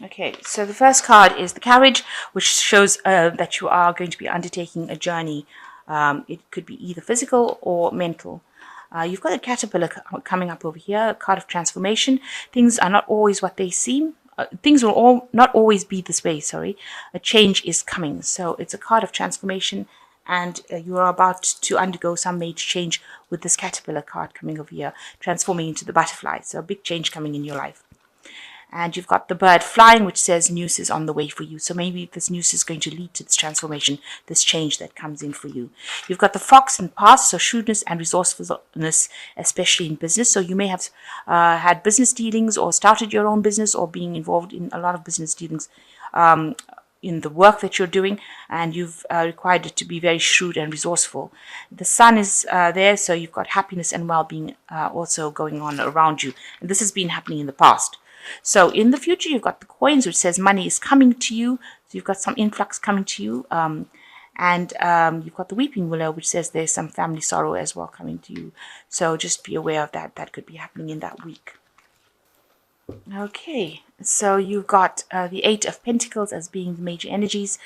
Okay, so the first card is the Carriage, which shows that you are going to be undertaking a journey. It could be either physical or mental. You've got a caterpillar coming up over here, a card of transformation. Things are not always what they seem. Things will not always be this way, sorry. A change is coming. So it's a card of transformation, and you are about to undergo some major change with this caterpillar card coming over here, transforming into the butterfly. So a big change coming in your life. And you've got the bird flying, which says news is on the way for you. So maybe this news is going to lead to this transformation, this change that comes in for you. You've got the fox and pass, so shrewdness and resourcefulness, especially in business. So you may have had business dealings or started your own business or being involved in a lot of business dealings in the work that you're doing, and you've required it to be very shrewd and resourceful. The sun is there, so you've got happiness and well-being also going on around you. And this has been happening in the past. So in the future, you've got the coins, which says money is coming to you. So you've got some influx coming to you. And you've got the weeping willow, which says there's some family sorrow as well coming to you. So just be aware of that. That could be happening in that week. Okay, so you've got the Eight of Pentacles as being the major energies.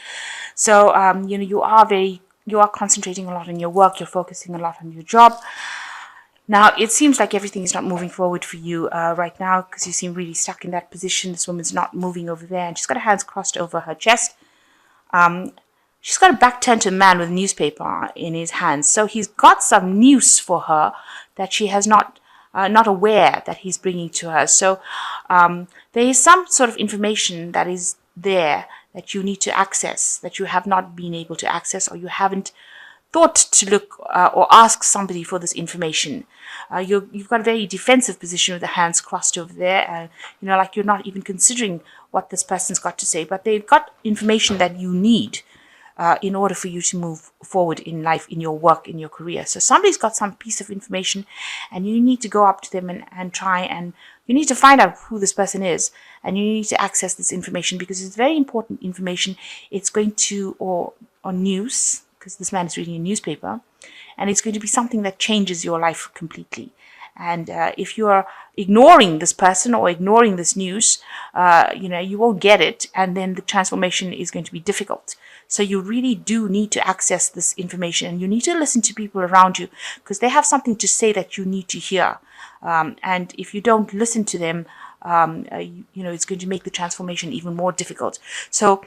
So, you are concentrating a lot on your work. You're focusing a lot on your job. Now, it seems like everything is not moving forward for you right now because you seem really stuck in that position. This woman's not moving over there, and she's got her hands crossed over her chest. She's got a back turned to a man with a newspaper in his hands. So he's got some news for her that she has not aware that he's bringing to her. So there is some sort of information that is there that you need to access, that you have not been able to access, or you haven't thought to look or ask somebody for this information. You've got a very defensive position with the hands crossed over there. Like you're not even considering what this person's got to say, but they've got information that you need in order for you to move forward in life, in your work, in your career. So somebody's got some piece of information, and you need to go up to them and try, and you need to find out who this person is, and you need to access this information because it's very important information. It's going to, or news, because this man is reading a newspaper, and it's going to be something that changes your life completely. And if you are ignoring this person or ignoring this news, you won't get it, and then the transformation is going to be difficult. So you really do need to access this information, and you need to listen to people around you because they have something to say that you need to hear. And if you don't listen to them, it's going to make the transformation even more difficult. So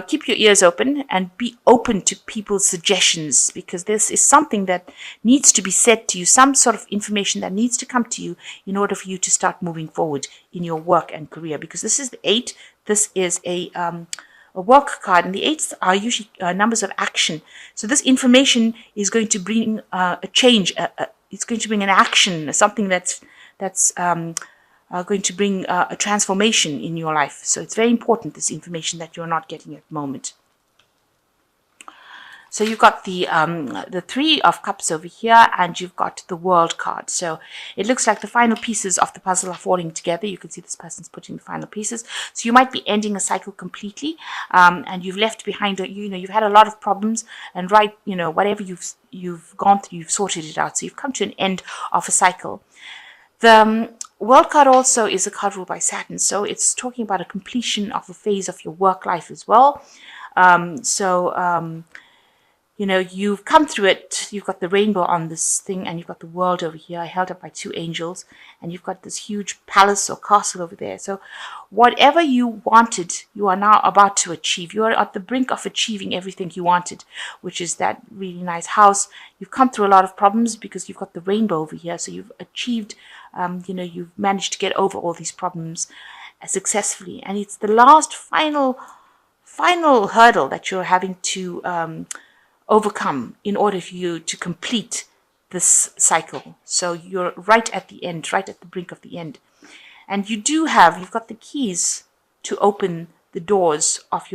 keep your ears open and be open to people's suggestions, because this is something that needs to be said to you, some sort of information that needs to come to you in order for you to start moving forward in your work and career. Because this is the 8. This is a work card, and the 8s are usually numbers of action. So this information is going to bring a change. It's going to bring an action, something that's going to bring a transformation in your life. So it's very important, this information that you're not getting at the moment. So you've got the 3 of Cups over here, and you've got the World card. So it looks like the final pieces of the puzzle are falling together. You can see this person's putting the final pieces. So you might be ending a cycle completely, and you've left behind, you've had a lot of problems, and whatever you've gone through, you've sorted it out. So you've come to an end of a cycle. The World card also is a card ruled by Saturn, so it's talking about a completion of a phase of your work life as well. You've come through it. You've got the rainbow on this thing, and you've got the world over here held up by 2 angels, and you've got this huge palace or castle over there. So whatever you wanted, you are now about to achieve. You are at the brink of achieving everything you wanted, which is that really nice house. You've come through a lot of problems because you've got the rainbow over here. So you've achieved, you've managed to get over all these problems successfully. And it's the last final hurdle that you're having to overcome in order for you to complete this cycle. So you're right at the end, right at the brink of the end. And you've got the keys to open the doors of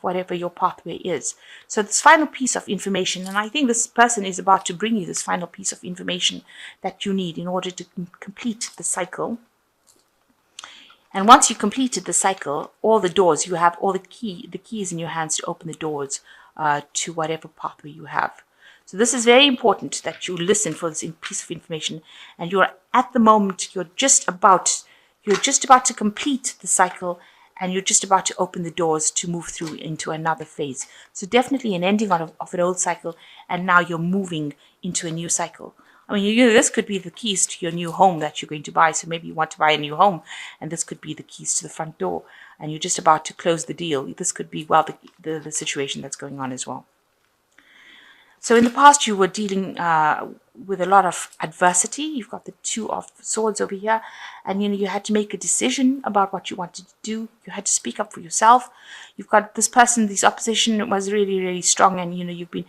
whatever your pathway is. So this final piece of information, and I think this person is about to bring you this final piece of information that you need in order to complete the cycle. And once you completed the cycle, all the doors, you have all the keys in your hands to open the doors to whatever pathway you have. So this is very important that you listen for this piece of information, and you're at the moment, you're just about to complete the cycle, and you're just about to open the doors to move through into another phase. So definitely an ending of an old cycle, and now you're moving into a new cycle. I mean, this could be the keys to your new home that you're going to buy. So maybe you want to buy a new home, and this could be the keys to the front door, and you're just about to close the deal. This could be, well, the situation that's going on as well. So in the past, you were dealing with a lot of adversity. You've got the Two of Swords over here, and you had to make a decision about what you wanted to do. You had to speak up for yourself. You've got this person, this opposition was really, really strong, and you've been.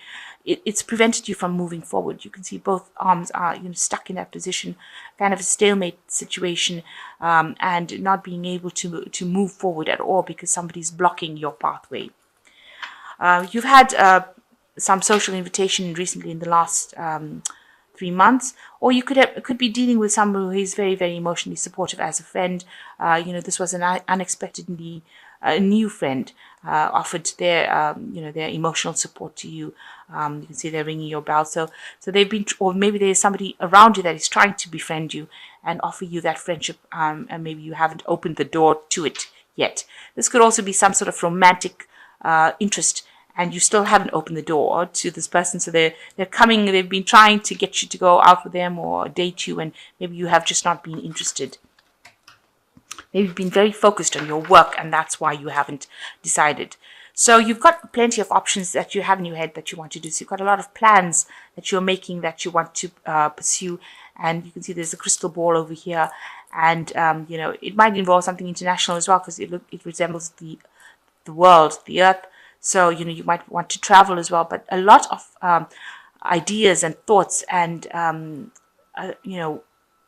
It's prevented you from moving forward. You can see both arms are stuck in that position, kind of a stalemate situation, and not being able to move forward at all because somebody's blocking your pathway. You've had some social invitation recently in the last 3 months, or you could be dealing with someone who is very, very emotionally supportive as a friend. This was an unexpectedly new friend offered their their emotional support to you. You can see they're ringing your bell. So they've been, or maybe there's somebody around you that is trying to befriend you and offer you that friendship, and maybe you haven't opened the door to it yet. This could also be some sort of romantic interest, and you still haven't opened the door to this person. So they're coming, they've been trying to get you to go out with them or date you, and maybe you have just not been interested. Maybe you've been very focused on your work, and that's why you haven't decided. So you've got plenty of options that you have in your head that you want to do. So you've got a lot of plans that you're making that you want to pursue. And you can see there's a crystal ball over here. And, it might involve something international as well, because it resembles the world, the earth. So, you might want to travel as well, but a lot of ideas and thoughts and,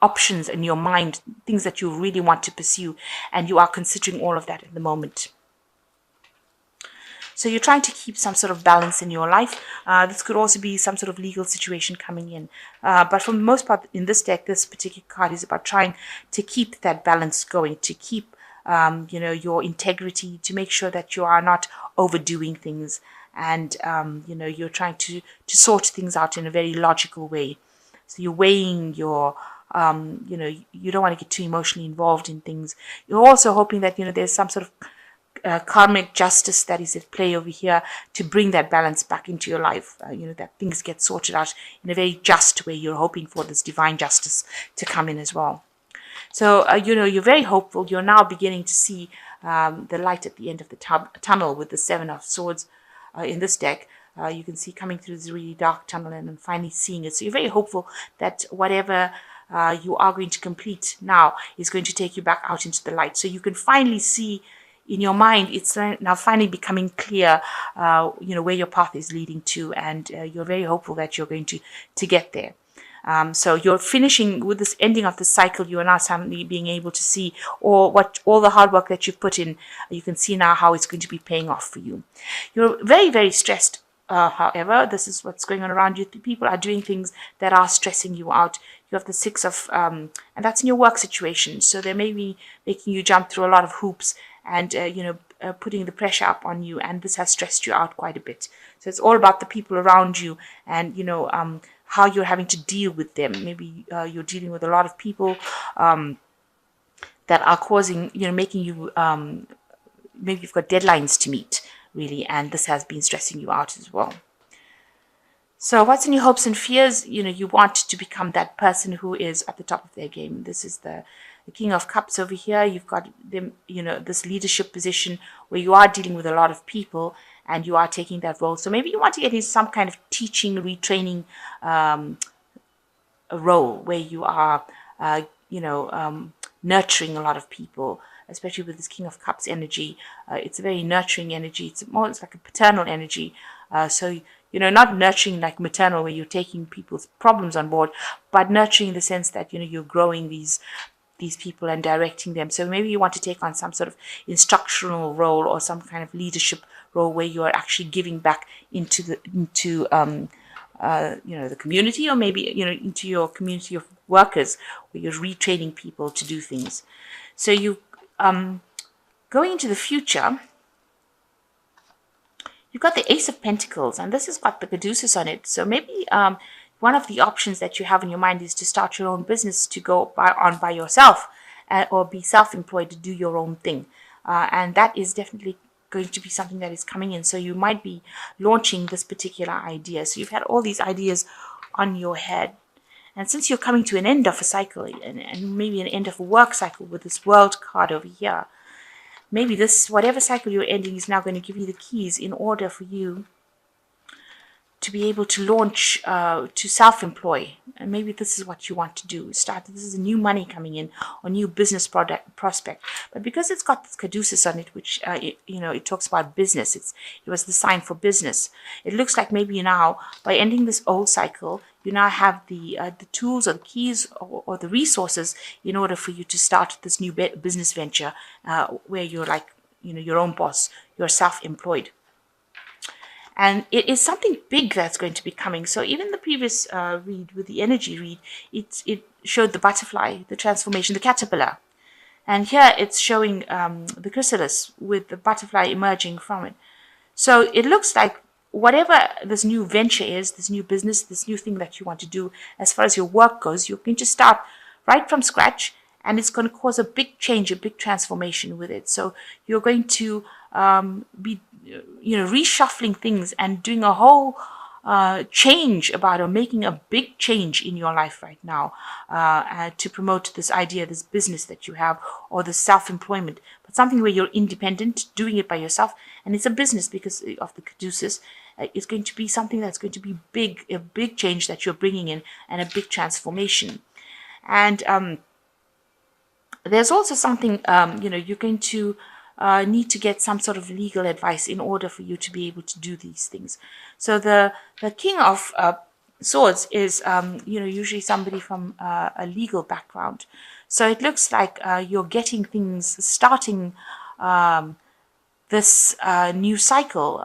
options in your mind, things that you really want to pursue, and you are considering all of that at the moment. So you're trying to keep some sort of balance in your life. This could also be some sort of legal situation coming in. But for the most part, in this deck, this particular card is about trying to keep that balance going, to keep your integrity, to make sure that you are not overdoing things, and you're trying to sort things out in a very logical way. So you're weighing your you don't want to get too emotionally involved in things. You're also hoping that there's some sort of karmic justice that is at play over here to bring that balance back into your life. That things get sorted out in a very just way. You're hoping for this divine justice to come in as well. So, you're very hopeful. You're now beginning to see the light at the end of the tunnel with the Seven of Swords in this deck. You can see coming through this really dark tunnel and then finally seeing it. So you're very hopeful that whatever you are going to complete now is going to take you back out into the light. So you can finally see in your mind, it's now finally becoming clear, where your path is leading to, and you're very hopeful that you're going to get there. So you're finishing with this ending of the cycle. You are now suddenly being able to see all the hard work that you've put in. You can see now how it's going to be paying off for you. You're very, very stressed. However, this is what's going on around you. People are doing things that are stressing you out. You have the Six of, and that's in your work situation. So they may be making you jump through a lot of hoops and, putting the pressure up on you. And this has stressed you out quite a bit. So it's all about the people around you and, how you're having to deal with them. Maybe you're dealing with a lot of people that are causing, making you, maybe you've got deadlines to meet, really, and this has been stressing you out as well. So what's in your hopes and fears? You want to become that person who is at the top of their game. This is the King of Cups over here. You've got them, this leadership position where you are dealing with a lot of people and you are taking that role. So maybe you want to get into some kind of teaching, retraining a role where you are, nurturing a lot of people, especially with this King of Cups energy. It's a very nurturing energy. It's like a paternal energy. So, not nurturing like maternal where you're taking people's problems on board, but nurturing in the sense that, you're growing these people and directing them. So maybe you want to take on some sort of instructional role or some kind of leadership role where you are actually giving back into the community, or maybe, into your community of workers where you're retraining people to do things. So you, going into the future, you've got the Ace of Pentacles, and this has got the Caduceus on it. So maybe one of the options that you have in your mind is to start your own business, to go by yourself, or be self-employed to do your own thing. and that is definitely going to be something that is coming in. So you might be launching this particular idea. So you've had all these ideas on your head. And since you're coming to an end of a cycle, and maybe an end of a work cycle with this world card over here, maybe this, whatever cycle you're ending, is now going to give you the keys in order for you to be able to launch, to self-employ. And maybe this is what you want to do. This is a new money coming in, or new business prospect. But because it's got this caduceus on it, which, it talks about business. It was the sign for business. It looks like maybe now, by ending this old cycle, you now have the tools or the keys or the resources in order for you to start this new business venture, where you're like, your own boss, you're self-employed. And it is something big that's going to be coming. So even the previous read with the energy read, it showed the butterfly, the transformation, the caterpillar. And here it's showing the chrysalis with the butterfly emerging from it. So it looks like whatever this new venture is, this new business, this new thing that you want to do, as far as your work goes, you're going to start right from scratch, and it's going to cause a big change, a big transformation with it. So you're going to be reshuffling things and doing a whole change about, or making a big change in your life right now, to promote this idea, this business that you have, or the self-employment, but something where you're independent, doing it by yourself. And it's a business because of the caduceus. It's going to be something that's going to be big, a big change that you're bringing in, and a big transformation. And there's also something, you're going to need to get some sort of legal advice in order for you to be able to do these things. So the King of Swords is, usually somebody from a legal background. So it looks like you're getting things, starting this new cycle.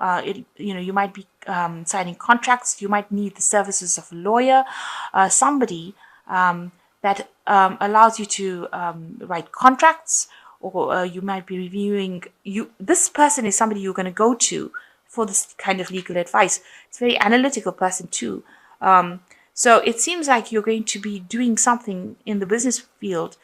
You might be signing contracts. You might need the services of a lawyer, somebody that allows you to write contracts, or you might be reviewing. This person is somebody you're going to go to for this kind of legal advice. It's a very analytical person too. So it seems like you're going to be doing something in the business field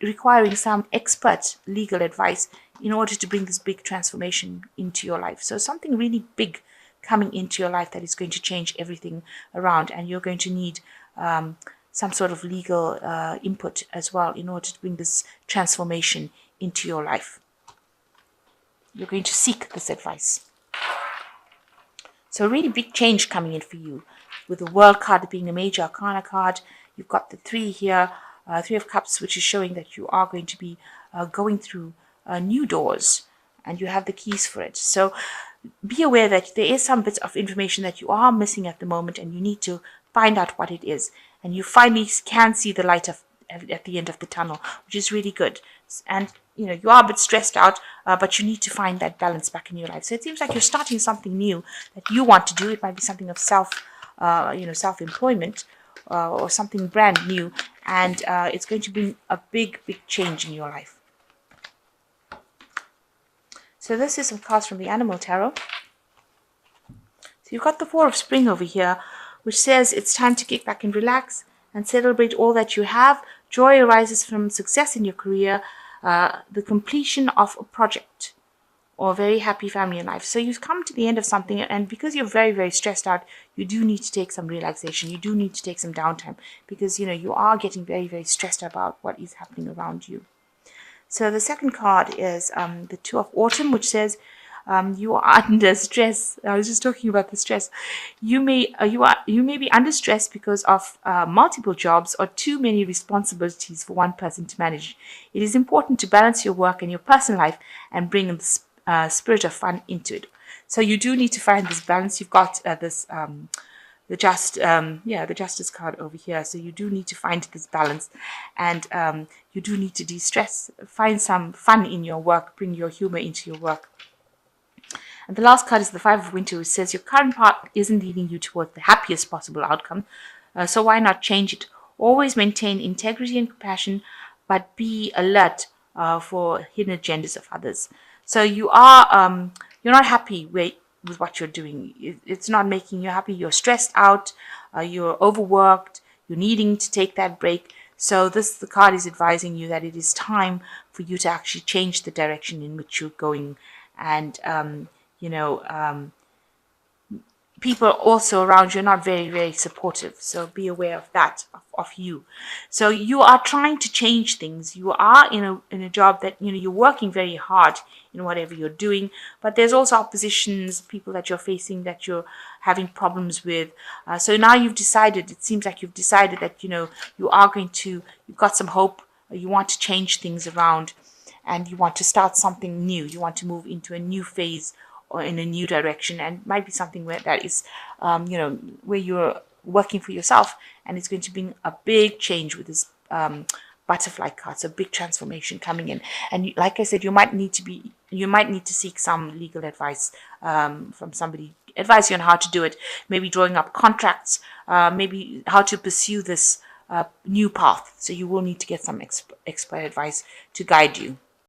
requiring some expert legal advice in order to bring this big transformation into your life. So something really big coming into your life that is going to change everything around, and you're going to need some sort of legal input as well in order to bring this transformation into your life. You're going to seek this advice. So a really big change coming in for you, with the World card being a major arcana card. You've got the 3 here, 3 of Cups, which is showing that you are going to be going through new doors, and you have the keys for it. So be aware that there is some bits of information that you are missing at the moment, and you need to find out what it is. And you finally can see the light at the end of the tunnel, which is really good. And you are a bit stressed out, but you need to find that balance back in your life. So it seems like you're starting something new that you want to do. It might be something of self-employment, or something brand new, and it's going to bring a big change in your life. So this is some cards from the Animal Tarot. So you've got the 4 of Spring over here, which says it's time to kick back and relax and celebrate all that you have. Joy arises from success in your career, the completion of a project, or a very happy family in life. So you've come to the end of something, and because you're very, very stressed out, you do need to take some relaxation. You do need to take some downtime, because you are getting very, very stressed about what is happening around you. So the second card is the 2 of Autumn, which says you are under stress. I was just talking about the stress. You may be under stress because of multiple jobs or too many responsibilities for one person to manage. It is important to balance your work and your personal life and bring the spirit of fun into it. So you do need to find this balance. You've got the Justice card over here. So you do need to find this balance, and you do need to de-stress. Find some fun in your work. Bring your humor into your work. And the last card is the 5 of Winter, which says your current path isn't leading you towards the happiest possible outcome. So why not change it? Always maintain integrity and compassion, but be alert for hidden agendas of others. So you're not happy with what you're doing. It's not making you happy. You're stressed out. You're overworked. You're needing to take that break. So the card is advising you that it is time for you to actually change the direction in which you're going, and you know people also around you are not very, very supportive. So be aware of that, of you. So you are trying to change things. You are in a job that, you're working very hard in whatever you're doing, but there's also oppositions, people that you're facing that you're having problems with. So now you've decided, it seems like you've decided that, you are going to, you've got some hope, you want to change things around, and you want to start something new. You want to move into a new phase or in a new direction, and it might be something where that is, where you're working for yourself, and it's going to bring a big change with this butterfly card. So big transformation coming in, and like I said, you might need to seek some legal advice from somebody, advise you on how to do it. Maybe drawing up contracts, maybe how to pursue this new path. So you will need to get some expert advice to guide you.